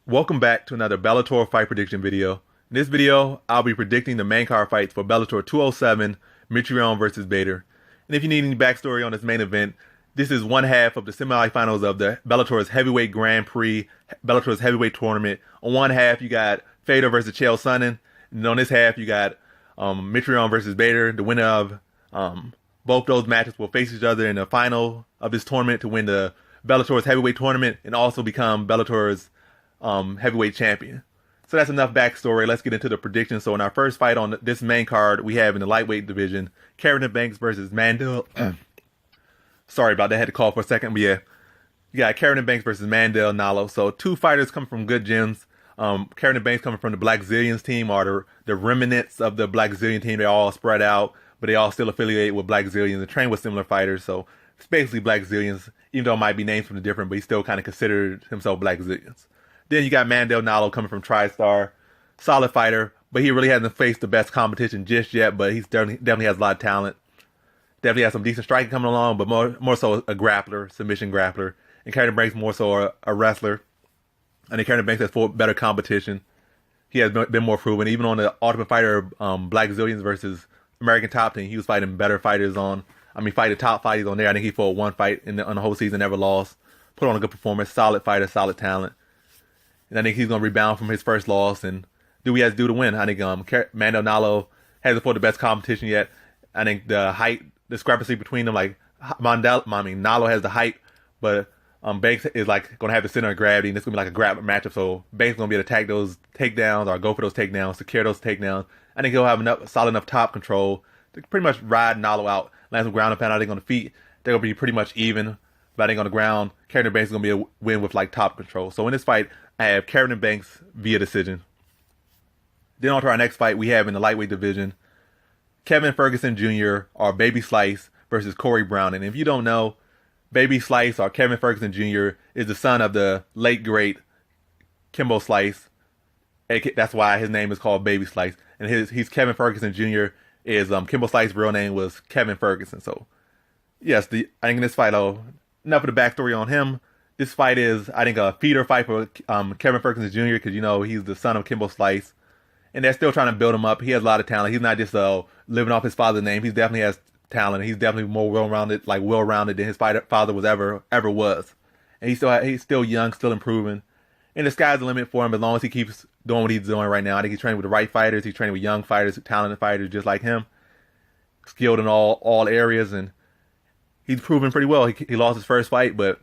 Welcome back to another Bellator fight prediction video. In this video, I'll be predicting the main card fights for Bellator 207, Mitrione versus Bader. And if you need any backstory on this main event, this is one half of the semifinals of the Bellator's Heavyweight Grand Prix, Bellator's Heavyweight Tournament. On one half, you got Fedor versus Chael Sonnen, and on this half, you got Mitrione versus Bader. The winner of both those matches will face each other in the final of this tournament to win the Bellator's Heavyweight Tournament and also become Bellator's heavyweight champion. So that's enough backstory. Let's get into the predictions. So in our first fight on this main card, we have in the lightweight division, Carrington Banks versus Mandel. Sorry about that. I had to call for a second. But yeah, you got Carrington Banks versus Mandel Nalo. So two fighters come from good gyms. Carrington Banks coming from the Black Zillions team, or the remnants of the Black Zillion team. They're all spread out, but they all still affiliated with Black Zillions and train with similar fighters. So it's basically Black Zillions, even though it might be named something different, but he still kind of considered himself Black Zillions. Then you got Mandel Nalo coming from TriStar, solid fighter, but he really hasn't faced the best competition just yet. But he's definitely has a lot of talent. Definitely has some decent striking coming along, but more so a grappler, submission grappler. And Carrington Banks more so a wrestler. I think Carrington Banks has fought better competition. He has been more proven. Even on the Ultimate Fighter, Black Zillions versus American Top Team, he was fighting better fighters on. Fighting top fighters on there. I think he fought one fight on the whole season, never lost. Put on a good performance, solid fighter, solid talent. And I think he's going to rebound from his first loss and do what he has to do to win. I think Mandel Nalo hasn't fought the best competition yet. I think the height discrepancy between them, like Nalo has the height, but Banks is like going to have the center of gravity, and it's going to be like a grab matchup. So Banks is going to be able to attack those takedowns or go for those takedowns, secure those takedowns. I think he'll have solid enough top control to pretty much ride Nalo out, land some ground and pound. I think on the feet, they're going to be pretty much even. But I think on the ground, Carrington Banks is going to be a win with like top control. So in this fight, I have Carrington Banks via decision. Then on to our next fight we have in the lightweight division, Kevin Ferguson Jr. or Baby Slice versus Corey Brown. And if you don't know, Baby Slice or Kevin Ferguson Jr. is the son of the late great Kimbo Slice. That's why his name is called Baby Slice. And he's Kevin Ferguson Jr. is Kimbo Slice's real name was Kevin Ferguson. So yes, I think in this fight, enough of the backstory on him. This fight is, I think, a feeder fight for Kevin Ferguson Jr. because, he's the son of Kimbo Slice. And they're still trying to build him up. He has a lot of talent. He's not just living off his father's name. He definitely has talent. He's definitely more well-rounded than his father was ever was. And he's still young, still improving. And the sky's the limit for him as long as he keeps doing what he's doing right now. I think he's training with the right fighters. He's training with young fighters, talented fighters just like him. Skilled in all areas. And he's proven pretty well. He lost his first fight, but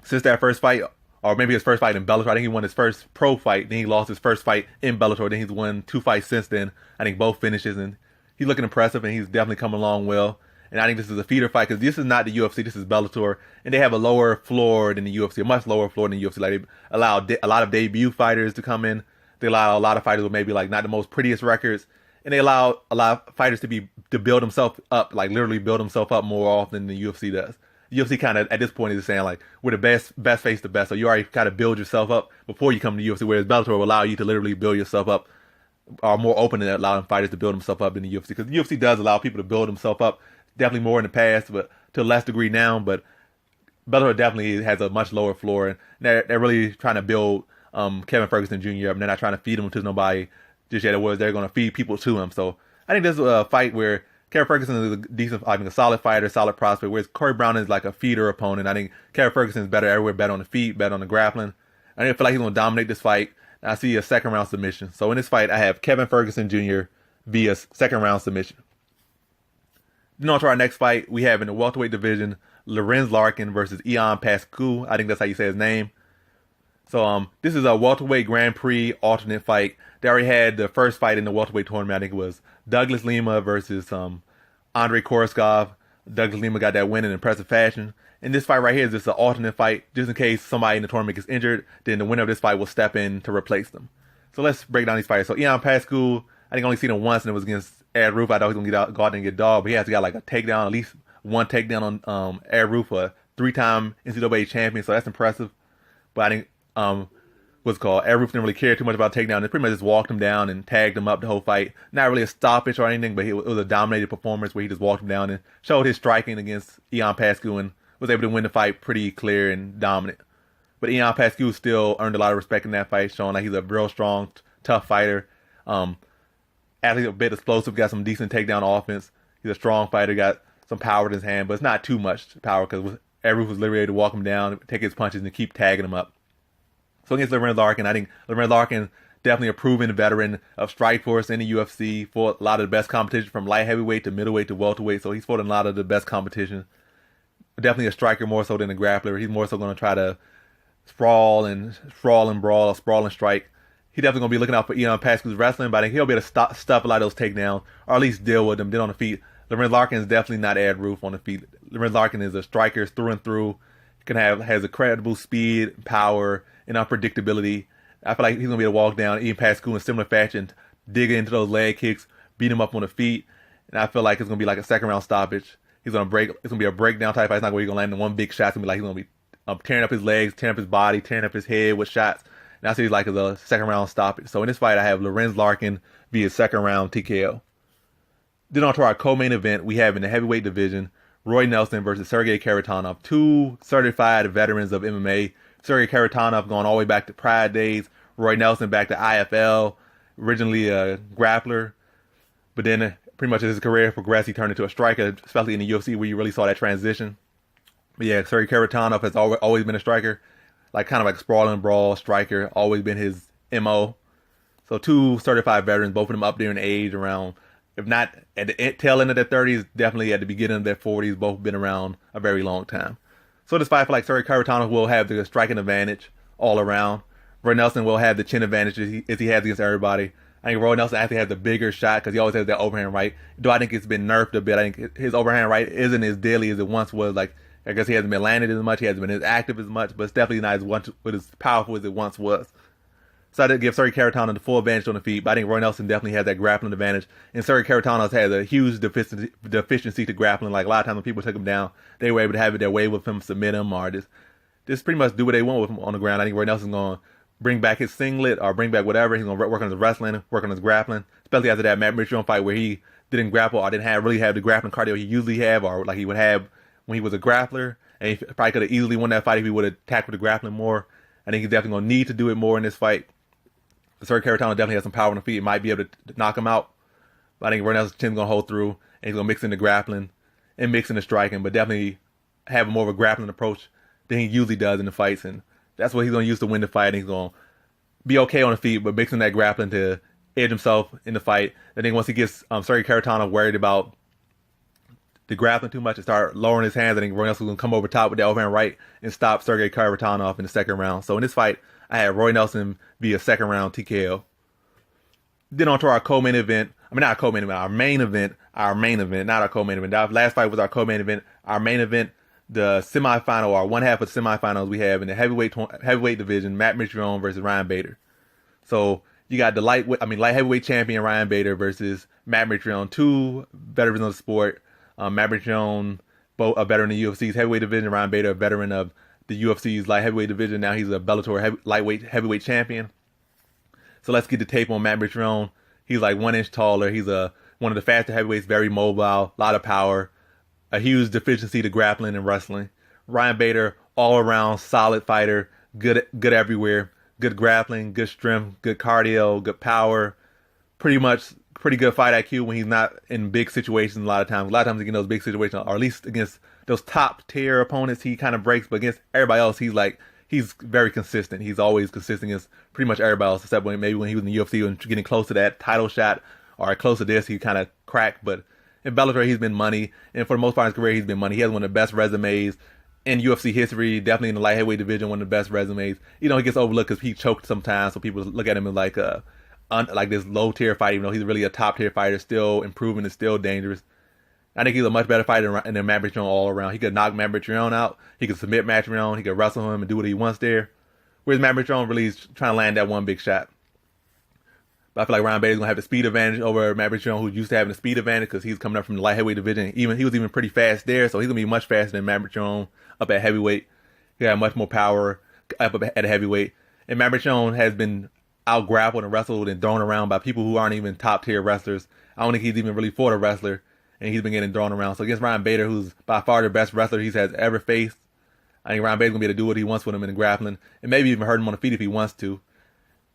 since that first fight, or maybe his first fight in Bellator, I think he won his first pro fight. Then he lost his first fight in Bellator. Then he's won 2 fights since then. I think both finishes, and he's looking impressive, and he's definitely coming along well. And I think this is a feeder fight because this is not the UFC. This is Bellator, and they have a lower floor than the UFC, a much lower floor than the UFC. Like they allow a lot of debut fighters to come in. They allow a lot of fighters with maybe like not the most prettiest records, and they allow a lot of fighters to build themselves up, like literally build themselves up more often than the UFC does. UFC kind of at this point is saying like we're the best face the best, so you already kind of build yourself up before you come to UFC. Whereas Bellator will allow you to literally build yourself up, are more open to allowing fighters to build themselves up in the UFC because the UFC does allow people to build themselves up, definitely more in the past, but to a less degree now. But Bellator definitely has a much lower floor, and they're really trying to build Kevin Ferguson Jr. up, and they're not trying to feed him to nobody just yet. They're going to feed people to him. So I think this is a fight where Kevin Ferguson is a decent, a solid fighter, solid prospect, whereas Corey Brown is like a feeder opponent. I think Kevin Ferguson is better everywhere, better on the feet, better on the grappling. I feel like he's going to dominate this fight. I see a second round submission. So in this fight, I have Kevin Ferguson Jr. via second round submission. Then on to our next fight, we have in the welterweight division, Lorenz Larkin versus Ian Pascu. I think that's how you say his name. So this is a welterweight Grand Prix alternate fight. They already had the first fight in the welterweight tournament. I think it was Douglas Lima versus Andrei Korskov. Douglas Lima got that win in impressive fashion. And this fight right here is just an alternate fight, just in case somebody in the tournament gets injured. Then the winner of this fight will step in to replace them. So let's break down these fights. So Ian Pascu, I think I only seen him once, and it was against Ed Roof. I thought he was gonna go out there and get dogged, but he has got like a takedown, at least one takedown on Ed Roof, a 3-time NCAA champion. So that's impressive. But I think what's called Ed Roof didn't really care too much about takedown. They pretty much just walked him down and tagged him up the whole fight. Not really a stoppage or anything, but it was a dominated performance where he just walked him down and showed his striking against Ian Pascu and was able to win the fight pretty clear and dominant. But Ian Pascu still earned a lot of respect in that fight, showing like he's a real strong, tough fighter. Athlete, a bit explosive, got some decent takedown offense. He's a strong fighter, got some power in his hand, but it's not too much power because everyone was literally able to walk him down, take his punches, and keep tagging him up. So against Lorenz Larkin, I think Lorenz Larkin definitely a proven veteran of Strikeforce in the UFC, fought a lot of the best competition from light heavyweight to middleweight to welterweight, so he's fought in a lot of the best competition. Definitely a striker more so than a grappler. He's more so going to try to sprawl and brawl, or sprawl and strike. He's definitely going to be looking out for Ian Pascu's wrestling, but I think he'll be able to stuff a lot of those takedowns, or at least deal with them. Then on the feet, Lorenz Larkin is definitely not Ed Roof on the feet. Lorenz Larkin is a striker through and through. Has incredible speed, power, and unpredictability. I feel like he's going to be able to walk down Ian Pascu in similar fashion, dig into those leg kicks, beat him up on the feet, and I feel like it's going to be like a second round stoppage. He's going to break. It's going to be a breakdown type fight. It's not going to be land in one big shot. It's going to be like he's going to be tearing up his legs, tearing up his body, tearing up his head with shots. And I see he's like as a second round stoppage. So in this fight, I have Lorenz Larkin via second round TKO. Then on to our co-main event, we have in the heavyweight division, Roy Nelson versus Sergey Kharitonov, two certified veterans of MMA. Sergey Kharitonov going all the way back to Pride days. Roy Nelson back to IFL, originally a grappler, but then pretty much as his career progressed, he turned into a striker, especially in the UFC where you really saw that transition. But yeah, Sergey Kharitonov has always been a striker, like kind of like sprawling brawl striker, always been his MO. So two certified veterans, both of them up there in age, around, if not at the tail end of their 30s, definitely at the beginning of their 40s, both been around a very long time. So this fight, I feel like Sergey Kharitonov will have the striking advantage all around. Roy Nelson will have the chin advantage as he has against everybody. I think Roy Nelson actually has the bigger shot because he always has that overhand right. Though I think it's been nerfed a bit. I think his overhand right isn't as deadly as it once was. Like, I guess he hasn't been landed as much. He hasn't been as active as much, but it's definitely not as powerful as it once was. So I did give Sergey Kharitonov the full advantage on the feet, but I think Roy Nelson definitely has that grappling advantage. And Sergey Kharitonov has a huge deficiency to grappling. Like a lot of times when people took him down, they were able to have it their way with him, submit him, or just pretty much do what they want with him on the ground. I think Roy Nelson's going to bring back his singlet or bring back whatever. He's going to work on his wrestling, work on his grappling, especially after that Matt Mitrione fight where he didn't grapple or didn't really have the grappling cardio he usually have, or like he would have when he was a grappler. And he probably could have easily won that fight if he would have tackled the grappling more. I think he's definitely going to need to do it more in this fight. Sergey Kharitonov definitely has some power on the feet. He might be able to knock him out. But I think Roy Nelson's chin's going to hold through, and he's going to mix in the grappling and mix in the striking, but definitely have more of a grappling approach than he usually does in the fights. And that's what he's going to use to win the fight. And he's going to be okay on the feet, but mixing that grappling to edge himself in the fight. I think once he gets Sergey Kharitonov worried about the grappling too much and start lowering his hands, I think Roy Nelson's going to come over top with that overhand right and stop Sergey Kharitonov in the second round. So in this fight, I had Roy Nelson via second round TKO. Then on to our co-main event. I mean, not our co-main event, our main event, not our co-main event. That last fight was our co-main event. Our main event, the semifinal, or one half of the semifinals we have in the heavyweight division, Matt Mitrione versus Ryan Bader. So you got the light heavyweight champion Ryan Bader versus Matt Mitrione, two veterans of the sport. Matt Mitrione, both a veteran of the UFC's heavyweight division. Ryan Bader, a veteran of the UFC's light heavyweight division. Now he's a Bellator heavyweight champion. So let's get the tape on Matt Mitrione. He's like 1 inch taller. He's one of the faster heavyweights, very mobile, a lot of power, a huge deficiency to grappling and wrestling. Ryan Bader, all around solid fighter, good everywhere, good grappling, good strength, good cardio, good power, pretty good fight IQ when he's not in big situations. A lot of times he gets in those big situations, or at least against those top tier opponents, he kind of breaks. But against everybody else, he's very consistent. He's always consistent against pretty much everybody else, except maybe when he was in the UFC and getting close to that title shot or close to this, he kind of cracked. But in Bellator, he's been money, and for the most part of his career, he's been money. He has one of the best resumes in UFC history, definitely in the light heavyweight division, one of the best resumes. He gets overlooked because he choked sometimes, so people look at him as like this low tier fighter, even though he's really a top tier fighter, still improving and still dangerous. I think he's a much better fighter than Matt Mitrione all around. He could knock Matt Mitrione out. He could submit Matt Mitrione. He could wrestle him and do what he wants there. Whereas Matt Mitrione really is trying to land that one big shot. But I feel like Ryan Bader's going to have the speed advantage over Matt Mitrione, who's used to having the speed advantage because he's coming up from the light heavyweight division. He was even pretty fast there, so he's going to be much faster than Matt Mitrione up at heavyweight. He got much more power up at heavyweight. And Matt Mitrione has been out-grappled and wrestled and thrown around by people who aren't even top-tier wrestlers. I don't think he's even really fought a wrestler, and he's been getting thrown around. So against Ryan Bader, who's by far the best wrestler he's has ever faced, I think Ryan Bader's gonna be able to do what he wants with him in the grappling, and maybe even hurt him on the feet if he wants to.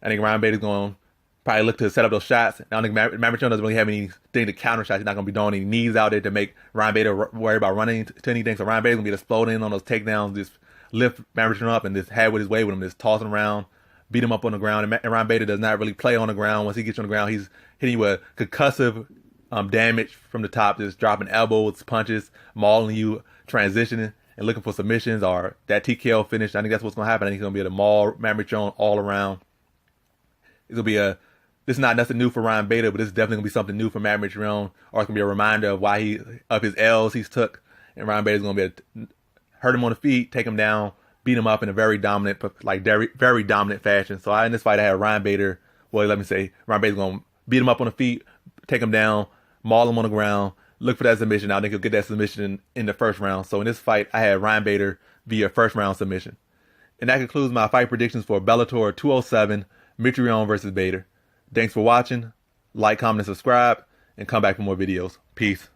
I think Ryan Bader's gonna probably look to set up those shots. I don't think Mitrione doesn't really have anything to counter shots. He's not gonna be throwing any knees out there to make Ryan Bader worry about running to anything. So Ryan Bader's gonna be exploding on those takedowns, just lift Mitrione up and just have with his way with him, just toss him around, beat him up on the ground. And Ryan Bader does not really play on the ground. Once he gets you on the ground, he's hitting you with concussive damage from the top, just dropping elbows, punches, mauling you, transitioning, and looking for submissions or that TKO finish. I think that's what's going to happen. I think he's going to be able to maul Mitrione all around. This is not nothing new for Ryan Bader, but this is definitely going to be something new for Mitrione, or it's going to be a reminder of his L's he's took, and Ryan Bader's going to be able to hurt him on the feet, take him down, beat him up in a very dominant, very dominant fashion. So in this fight, I had Ryan Bader's going to beat him up on the feet, take him down, maul him on the ground, look for that submission. I think he'll get that submission in the first round. So in this fight, I had Ryan Bader via first round submission. And that concludes my fight predictions for Bellator 207, Mitrione versus Bader. Thanks for watching. Like, comment, and subscribe, and come back for more videos. Peace.